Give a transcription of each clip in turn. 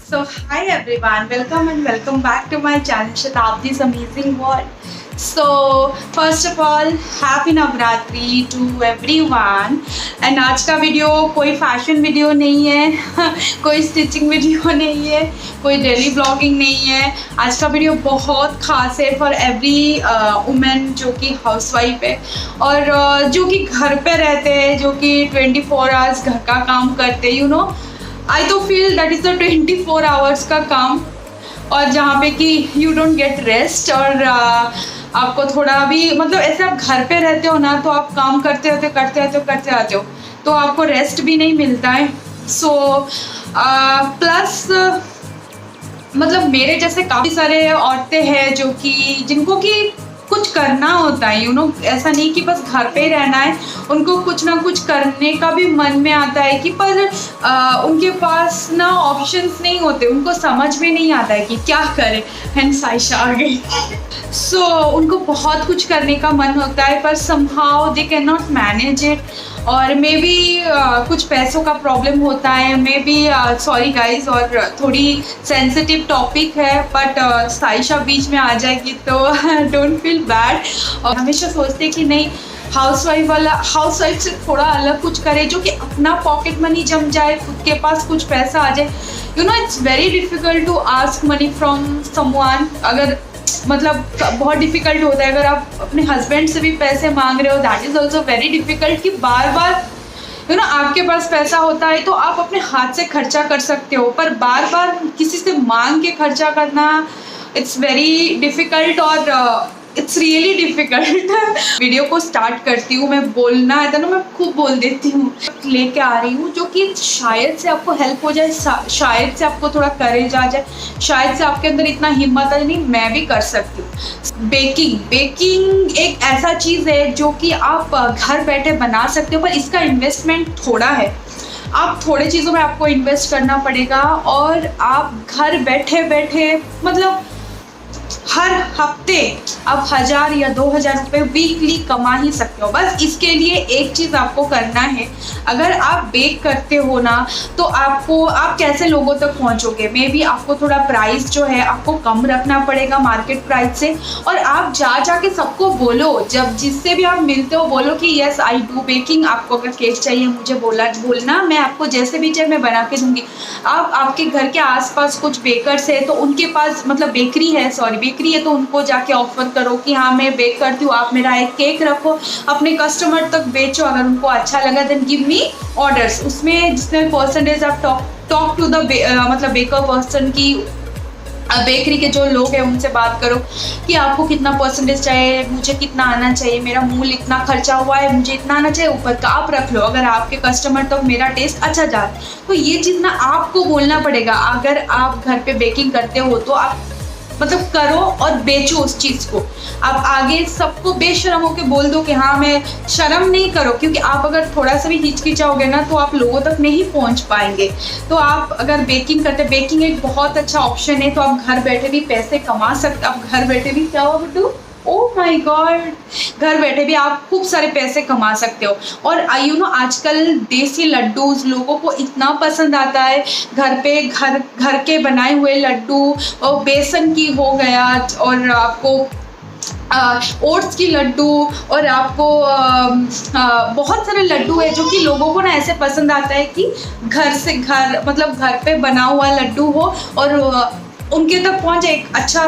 So hi everyone, welcome and welcome back to my channel Shatabdi's Amazing World. So first of all, happy Navratri to everyone. And आज का video कोई fashion video नहीं है कोई stitching video नहीं है, कोई डेली ब्लॉगिंग नहीं है। आज का वीडियो बहुत खास है फॉर एवरी वुमेन जो कि हाउसवाइफ है और जो कि घर पे रहते हैं, जो कि 24 आवर्स घर का काम करते हैं। आई तो feel that is the 24 hours का काम, और जहाँ पे कि यू डोंट गेट रेस्ट। और आपको थोड़ा भी मतलब ऐसे आप घर पे रहते हो ना, तो आप काम करते रहते हो तो आपको रेस्ट भी नहीं मिलता है। सो प्लस मतलब मेरे जैसे काफ़ी सारे औरतें हैं जो कि जिनको कि कुछ करना होता है, ऐसा नहीं कि बस घर पे ही रहना है, उनको कुछ ना कुछ करने का भी मन में आता है कि पर उनके पास ना ऑप्शंस नहीं होते, उनको समझ में नहीं आता है कि क्या करें। हैंस आयशा आ गई। सो उनको बहुत कुछ करने का मन होता है पर somehow they can not manage it, और मे बी कुछ पैसों का प्रॉब्लम होता है, मे बी सॉरी गाइज, और थोड़ी सेंसिटिव टॉपिक है बट साइशा बीच में आ जाएगी तो डोंट फील बैड। और हमेशा सोचते कि नहीं, हाउसवाइफ से थोड़ा अलग कुछ करे जो कि अपना पॉकेट मनी जम जाए, खुद के पास कुछ पैसा आ जाए। It's very difficult to ask money from someone. अगर मतलब बहुत डिफ़िकल्ट होता है अगर आप अपने हस्बैंड से भी पैसे मांग रहे हो, that is also very difficult कि बार बार आपके पास पैसा होता है तो आप अपने हाथ से खर्चा कर सकते हो, पर बार बार किसी से मांग के खर्चा करना इट्स वेरी डिफ़िकल्ट और इट्स रियली डिफ़िकल्ट। वीडियो को स्टार्ट करती हूँ, मैं बोलना है तो ना मैं खूब बोल देती हूँ। लेके आ रही हूँ जो कि शायद से आपको हेल्प हो जाए, शायद से आपको थोड़ा करेज आ जाए, शायद से आपके अंदर इतना हिम्मत है नहीं मैं भी कर सकती हूँ। बेकिंग एक ऐसा चीज़ है जो कि आप घर बैठे बना सकते हो, पर इसका इन्वेस्टमेंट थोड़ा है। आप थोड़े चीज़ों में आपको इन्वेस्ट करना पड़ेगा और आप घर बैठे बैठे मतलब हर हफ्ते आप 1000 या 2000 रुपये वीकली कमा ही सकते हो। बस इसके लिए एक चीज़ आपको करना है, अगर आप बेक करते हो ना तो आप कैसे लोगों तक पहुंचोगे, मे बी आपको थोड़ा प्राइस जो है आपको कम रखना पड़ेगा मार्केट प्राइस से, और आप जाके सबको बोलो, जब जिससे भी आप मिलते हो बोलो कि यस आई डू बेकिंग, आपको अगर केक चाहिए मुझे बोलना, मैं आपको जैसे भी चाहिए मैं बना के दूँगी। आप आपके घर के आसपास कुछ बेकर्स है तो उनके पास मतलब बेकरी है तो उनको जाके ऑफर करो कि हाँ मैं बेक करती हूँ, आप मेरा एक केक रखो, अपने कस्टमर तक बेचो। अगर उनको अच्छा लगा देन गिव मी ऑर्डर्स। उसमें जितने परसेंटेज आप टॉक टू द मतलब बेकर पर्सन की बेकरी के जो लोग हैं उनसे बात करो कि आपको कितना परसेंटेज चाहिए, मुझे कितना आना चाहिए, मेरा मूल इतना खर्चा हुआ है, मुझे इतना आना चाहिए, ऊपर का आप रख लो। अगर आपके कस्टमर तक मेरा टेस्ट अच्छा जाए तो ये चीज़ ना आपको बोलना पड़ेगा। अगर आप घर पे बेकिंग करते हो तो आप मतलब करो और बेचो उस चीज़ को। आप आगे सबको बेशर्म होकर बोल दो कि हाँ मैं, शर्म नहीं करो, क्योंकि आप अगर थोड़ा सा भी हिचकिचाओगे ना तो आप लोगों तक नहीं पहुंच पाएंगे। तो आप अगर बेकिंग करते, बेकिंग एक बहुत अच्छा ऑप्शन है, तो आप घर बैठे भी पैसे कमा सकते। आप घर बैठे भी क्या हो बिट्टू, ओह माय गॉड, घर बैठे भी आप खूब सारे पैसे कमा सकते हो। और आजकल देसी लड्डूज लोगों को इतना पसंद आता है, घर के बनाए हुए लड्डू, और बेसन की हो गया, और आपको ओट्स की लड्डू, और आपको बहुत सारे लड्डू है जो कि लोगों को ना ऐसे पसंद आता है कि घर पे बना हुआ लड्डू हो और उनके तक पहुंचे। एक अच्छा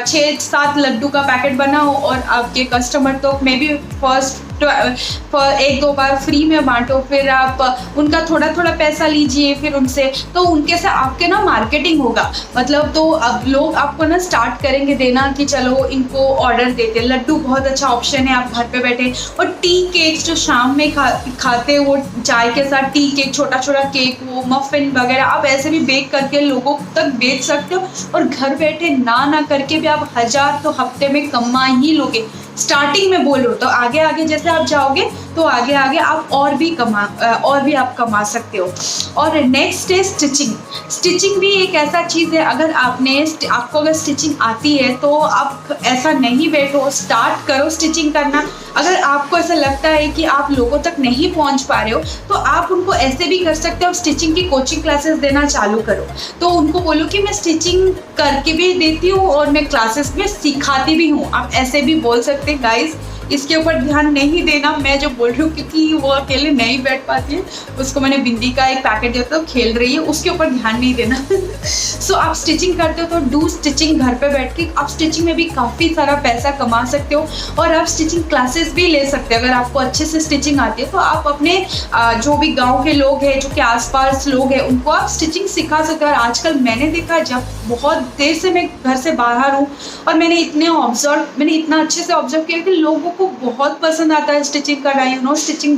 6-7 लड्डू का पैकेट बनाओ और आपके कस्टमर तो may be first 1-2 bar free में बांटो, फिर आप उनका थोड़ा थोड़ा पैसा लीजिए फिर उनसे, तो उनके से आपके ना मार्केटिंग होगा। मतलब तो अब लोग आपको ना स्टार्ट करेंगे देना कि चलो इनको ऑर्डर देते। लड्डू बहुत अच्छा ऑप्शन है, आप घर पे बैठे। और टी केक्स जो शाम में खाते वो चाय के साथ टी केक, छोटा केक, वो मफिन वगैरह आप ऐसे भी बेक करके लोगों तक बेच सकते हो, और घर बैठे ना करके भी आप 1000 तो हफ्ते में कमा ही लोगे। स्टार्टिंग में बोलो तो आगे जैसे आप जाओगे तो आगे आगे आप और भी आप कमा सकते हो। और नेक्स्ट है स्टिचिंग। स्टिचिंग भी एक ऐसा चीज़ है, अगर आपको अगर स्टिचिंग आती है तो आप ऐसा नहीं बैठो, स्टार्ट करो स्टिचिंग करना। अगर आपको ऐसा लगता है कि आप लोगों तक नहीं पहुंच पा रहे हो तो आप उनको ऐसे भी कर सकते हो, आप स्टिचिंग की कोचिंग क्लासेस देना चालू करो। तो उनको बोलो कि मैं स्टिचिंग करके भी देती हूँ और मैं क्लासेस में सिखाती भी हूँ, आप ऐसे भी बोल सकते हैं। गाइस इसके ऊपर ध्यान नहीं देना, मैं जो बोल रही हूँ, क्योंकि वो अकेले नहीं बैठ पाती है, उसको मैंने बिंदी का एक पैकेट दिया था, खेल रही है, उसके ऊपर ध्यान नहीं देना। सो आप स्टिचिंग करते हो तो डू स्टिचिंग, घर पे बैठ के आप स्टिचिंग में भी काफ़ी सारा पैसा कमा सकते हो। और आप स्टिचिंग क्लासेस भी ले सकते हो, अगर आपको अच्छे से स्टिचिंग आती है तो आप अपने जो भी गाँव के लोग हैं, जो कि आसपास लोग हैं, उनको आप स्टिचिंग सिखा सकते हो। और आजकल मैंने देखा, जब बहुत देर से मैं घर से बाहर हूँ और मैंने इतना अच्छे से ऑब्जर्व किया कि लोगों को बहुत पसंद आता है स्टिचिंग करना। स्टिचिंग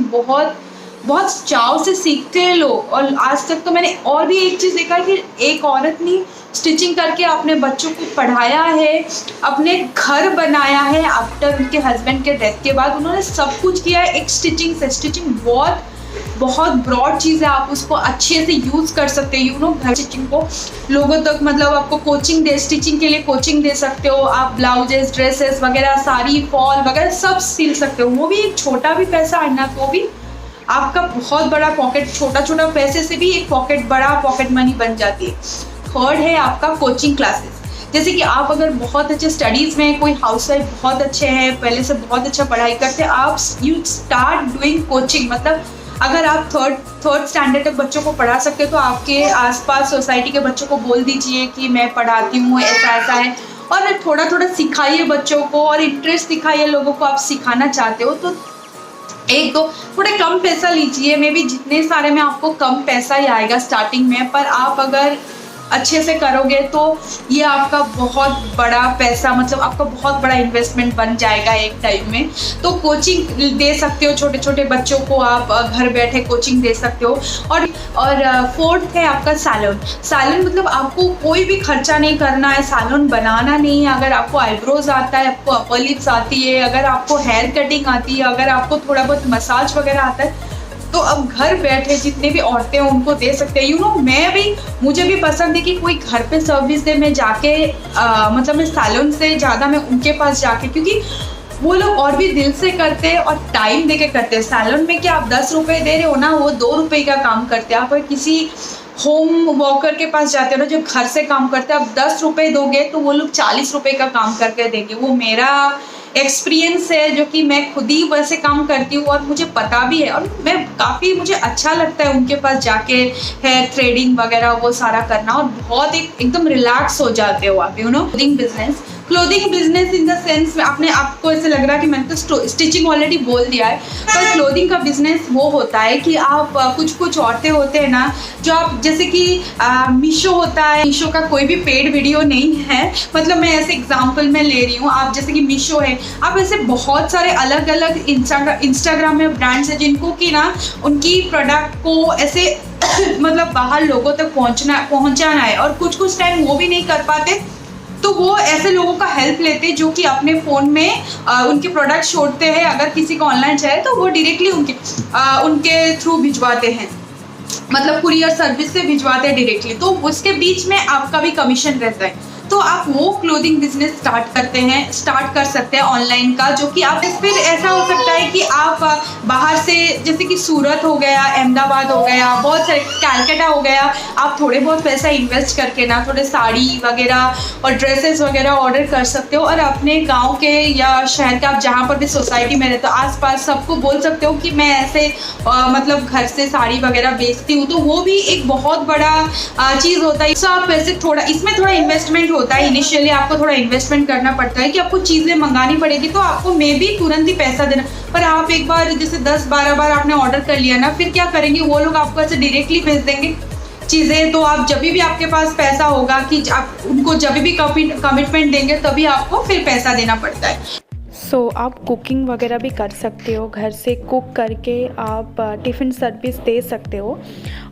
बहुत चाव से सीखते हैं लोग। और आज तक तो मैंने और भी एक चीज़ देखा कि एक औरत ने स्टिचिंग करके अपने बच्चों को पढ़ाया है, अपने घर बनाया है आफ्टर उनके हस्बैंड के डेथ के बाद, उन्होंने सब कुछ किया है एक स्टिचिंग से। स्टिचिंग बहुत ब्रॉड चीज़ है, आप उसको अच्छे से यूज़ कर सकते हो। घर स्टिचिंग को लोगों तक, मतलब आपको स्टिचिंग के लिए कोचिंग दे सकते हो। आप ब्लाउजेस, ड्रेसेस वगैरह, साड़ी, फॉल वगैरह सब सिल सकते हो। वो भी एक छोटा भी पैसा आना तो भी आपका बहुत बड़ा पॉकेट, छोटा पैसे से भी एक बड़ा पॉकेट मनी बन जाती है। थर्ड है आपका कोचिंग क्लासेस। जैसे कि आप अगर बहुत अच्छे स्टडीज़ में, कोई हाउसवाइफ बहुत अच्छे हैं, पहले से बहुत अच्छा पढ़ाई करते हैं, आप यू स्टार्ट डूइंग कोचिंग। मतलब अगर आप थर्ड स्टैंडर्ड तक बच्चों को पढ़ा सकते हो तो आपके आसपास सोसाइटी के बच्चों को बोल दीजिए कि मैं पढ़ाती हूँ, ऐसा है। और थोड़ा सिखाइए बच्चों को, और इंटरेस्ट दिखाइए लोगों को। आप सिखाना चाहते हो तो एक दो थोड़े कम पैसा लीजिए, मे बी जितने सारे में आपको कम पैसा ही आएगा स्टार्टिंग में, पर आप अगर अच्छे से करोगे तो ये आपका बहुत बड़ा पैसा, मतलब आपका बहुत बड़ा इन्वेस्टमेंट बन जाएगा एक टाइम में। तो कोचिंग दे सकते हो, छोटे छोटे बच्चों को आप घर बैठे कोचिंग दे सकते हो। और फोर्थ है आपका सैलून। मतलब आपको कोई भी खर्चा नहीं करना है, सैलून बनाना नहीं है। अगर आपको आईब्रोज आता है, आपको अपर लिप्स आती है, अगर आपको हेयर कटिंग आती है, अगर आपको थोड़ा बहुत मसाज वगैरह आता है, तो अब घर बैठे जितने भी औरतें हैं उनको दे सकते हैं। मुझे भी पसंद है कि कोई घर पे सर्विस दे, मैं जाके मतलब मैं सैलून से ज़्यादा मैं उनके पास जाके, क्योंकि वो लोग और भी दिल से करते हैं और टाइम दे के करते हैं। सैलून में क्या आप 10 रुपये दे रहे हो ना, वो 2 रुपये का काम करते हैं। आप अगर किसी होम वर्कर के पास जाते हो ना, जो घर से काम करते हैं, आप 10 रुपये दोगे तो वो लोग 40 रुपये का काम करके देंगे। वो मेरा एक्सपीरियंस है, जो कि मैं खुद ही वैसे काम करती हूँ और मुझे पता भी है। और मुझे अच्छा लगता है उनके पास जाके हेयर थ्रेडिंग वगैरह वो सारा करना, और बहुत एकदम रिलैक्स हो जाते हो आप। Clothing business in the sense में आपको ऐसे लग रहा है कि मैंने तो स्टिचिंग ऑलरेडी बोल दिया है, पर क्लोथिंग का बिजनेस वो होता है कि आप कुछ औरतें होते हैं ना, जो आप जैसे कि मीशो होता है, मीशो का कोई भी पेड वीडियो नहीं है, मतलब मैं ऐसे एग्जांपल में ले रही हूँ। आप जैसे कि मीशो है, आप ऐसे बहुत सारे अलग अलग इंस्टाग्राम में ब्रांड्स हैं जिनको कि ना उनकी प्रोडक्ट को ऐसे मतलब बाहर लोगों तक पहुँचाना है, और कुछ टाइम वो भी नहीं कर पाते, तो वो ऐसे लोगों का हेल्प लेते हैं जो कि अपने फ़ोन में उनके प्रोडक्ट छोड़ते हैं। अगर किसी को ऑनलाइन चाहिए तो वो डायरेक्टली उनके थ्रू भिजवाते हैं, मतलब कुरियर सर्विस से भिजवाते हैं डायरेक्टली, तो उसके बीच में आपका भी कमीशन रहता है। तो आप वो क्लोथिंग बिजनेस स्टार्ट कर सकते हैं ऑनलाइन का, जो कि आप फिर ऐसा हो सकता है कि आप बाहर से, जैसे कि सूरत हो गया, अहमदाबाद हो गया, बहुत सारे कैलकाटा हो गया, आप थोड़े बहुत पैसा इन्वेस्ट करके ना थोड़े साड़ी वगैरह और ड्रेसेस वगैरह ऑर्डर कर सकते हो, और अपने गाँव के या शहर के, आप जहाँ पर भी सोसाइटी में रहते हो आसपास सबको बोल सकते हो कि मैं ऐसे मतलब घर से साड़ी वगैरह बेचती हूँ। तो वो भी एक बहुत बड़ा चीज़ होता है। सो आप वैसे इसमें थोड़ा इन्वेस्टमेंट होता है, इनिशियली आपको थोड़ा इन्वेस्टमेंट करना पड़ता है कि आपको चीज़ें मंगानी पड़ेगी, तो आपको मे भी तुरंत ही पैसा देना, पर आप एक बार जैसे 10-12 बार आपने ऑर्डर कर लिया ना, फिर क्या करेंगे वो लोग, आपको ऐसे डायरेक्टली भेज देंगे चीज़ें। तो आप जब भी आपके पास पैसा होगा कि आप उनको जब भी कमिटमेंट देंगे तभी आपको फिर पैसा देना पड़ता है। सो आप कुकिंग वगैरह भी कर सकते हो, घर से कुक करके आप टिफ़िन सर्विस दे सकते हो।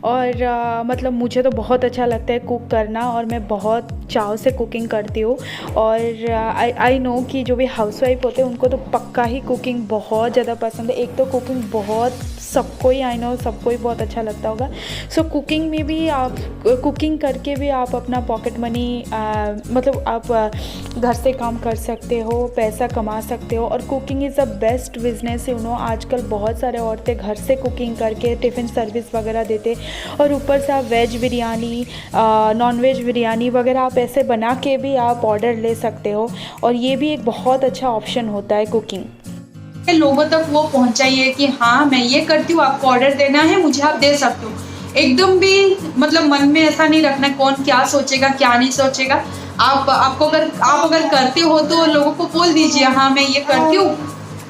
और मतलब मुझे तो बहुत अच्छा लगता है कुक करना, और मैं बहुत चाव से कुकिंग करती हूँ। और आई नो कि जो भी हाउसवाइफ होते हैं उनको तो पक्का ही कुकिंग बहुत ज़्यादा पसंद है। एक तो कुकिंग बहुत सबको ही, आई नो सबको ही बहुत अच्छा लगता होगा। सो कुकिंग में भी आप कुकिंग करके भी आप अपना पॉकेट मनी मतलब आप घर से काम कर सकते हो, पैसा कमा सकते हो। और cooking is a best business, you know. आजकल बहुत सारे औरतें घर से कुकिंग करके टिफ़िन सर्विस वगैरह देते, और ऊपर से आप veg biryani, non veg biryani वगैरह आप ऐसे बना के भी आप ऑर्डर ले सकते हो। और ये भी एक बहुत अच्छा ऑप्शन होता है कुकिंग। लोगों तक वो पहुंचाइए कि हाँ मैं ये करती हूँ, आपको ऑर्डर देना है, मुझे आप दे सकते हो। एकदम भी मतलब मन में ऐसा नहीं रखना कौन क्या सोचेगा क्या नहीं सोचेगा। आप अगर करते हो तो लोगों को बोल दीजिए हाँ मैं ये करती हूँ।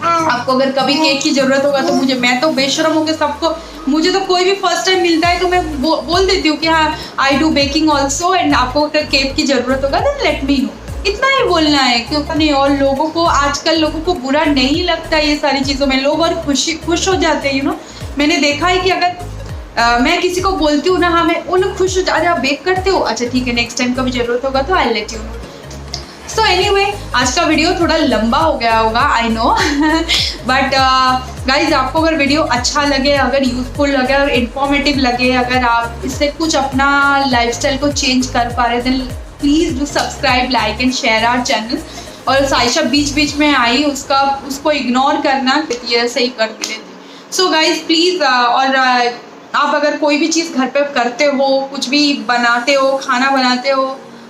आपको अगर कभी केक की जरूरत होगा तो मैं तो बेशरम होकर सबको, मुझे तो कोई भी फर्स्ट टाइम मिलता है तो मैं बोल देती हूँ कि हाँ I do baking also, and आपको अगर केक की जरूरत होगा तो लेट मी नो। इतना ही बोलना है क्योंकि नहीं, और लोगों को आजकल लोगों को बुरा नहीं लगता ये सारी चीज़ों में, लोग और खुश हो जाते हैं, यू नो। मैंने देखा है कि अगर मैं किसी को बोलती हूँ ना हाँ मैं, वो लोग खुश हो जाते, अरे आप बेक करते हो, अच्छा ठीक है नेक्स्ट टाइम कभी जरूरत होगा तो I let you know. So anyway आज का वीडियो थोड़ा लंबा हो गया होगा, आई नो। बट गाइज आपको अगर वीडियो अच्छा लगे, अगर यूजफुल लगे और इन्फॉर्मेटिव लगे, अगर आप इससे कुछ अपना लाइफस्टाइल को चेंज कर पा रहे then please do subscribe, like and share our channel. और साइशा बीच में आई, उसको इग्नोर करना क्योंकि ये ऐसे ही करती रहती। सो गाइज प्लीज़, और आप अगर कोई भी चीज़ घर पे करते हो, कुछ भी बनाते हो, खाना बनाते हो,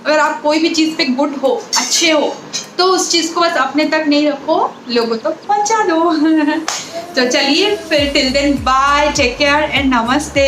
अगर आप कोई भी चीज़ पे गुड हो, अच्छे हो, तो उस चीज़ को बस अपने तक नहीं रखो, लोगों तक पहुंचा दो। तो चलिए फिर till then bye, take care and नमस्ते।